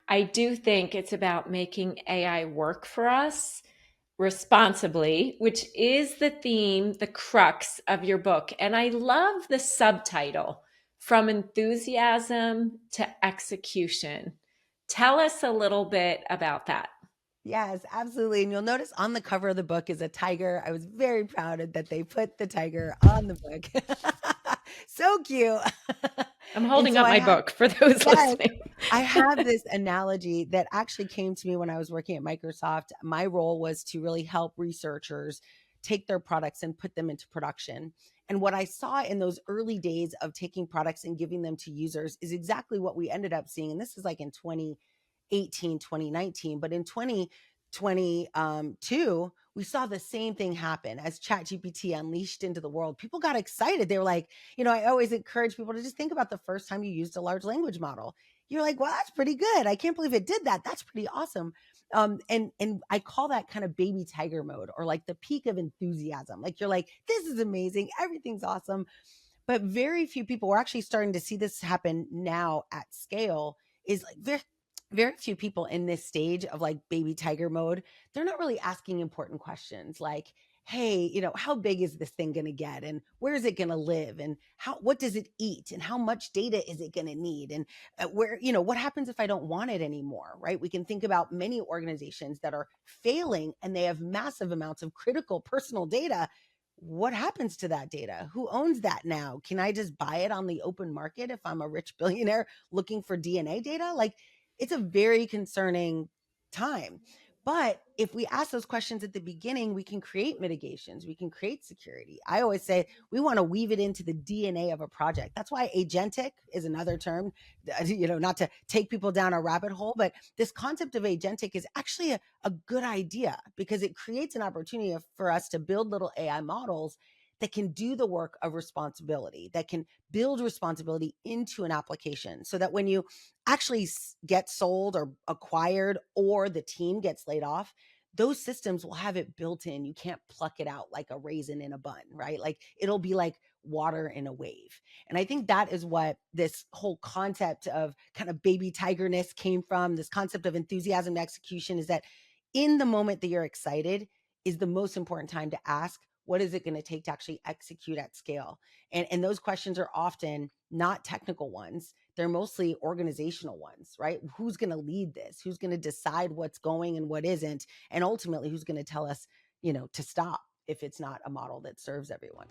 I do think it's about making AI work for us responsibly, which is the theme, the crux of your book. And I love the subtitle, From Enthusiasm to Execution. Tell us a little bit about that. Yes, absolutely. And you'll notice on the cover of the book is a tiger. I was very proud that they put the tiger on the book. So cute. I'm And holding so up I my have, book for those yes, listening. I have this analogy that actually came to me when I was working at Microsoft. My role was to really help researchers take their products and put them into production. And what I saw in those early days of taking products and giving them to users is exactly what we ended up seeing. And this is like in 2018, 2019, but in 2022, we saw the same thing happen as ChatGPT unleashed into the world. People got excited. They were like, I always encourage people to just think about the first time you used a large language model. You're like, well, that's pretty good. I can't believe it did that. That's pretty awesome. And I call that kind of baby tiger mode, or like the peak of enthusiasm. Like you're like, this is amazing. Everything's awesome. But very few people, we're actually starting to see this happen now at scale, is like very few people in this stage of like baby tiger mode. They're not really asking important questions like, hey, how big is this thing going to get, and where is it going to live, and what does it eat, and how much data is it going to need, and where, what happens if I don't want it anymore, right? We can think about many organizations that are failing and they have massive amounts of critical personal data. What happens to that data? Who owns that now? Can I just buy it on the open market if I'm a rich billionaire looking for DNA data? Like, it's a very concerning time. But if we ask those questions at the beginning, we can create mitigations, we can create security. I always say we want to weave it into the DNA of a project. That's why agentic is another term, not to take people down a rabbit hole, but this concept of agentic is actually a good idea because it creates an opportunity for us to build little AI models that can do the work of responsibility, that can build responsibility into an application so that when you actually get sold or acquired or the team gets laid off, those systems will have it built in. You can't pluck it out like a raisin in a bun, right? Like it'll be like water in a wave. And I think that is what this whole concept of kind of baby tigerness came from. This concept of enthusiasm and execution is that in the moment that you're excited is the most important time to ask, what is it going to take to actually execute at scale? And those questions are often not technical ones. They're mostly organizational ones, right? Who's going to lead this? Who's going to decide what's going and what isn't? And ultimately, who's going to tell us, to stop if it's not a model that serves everyone?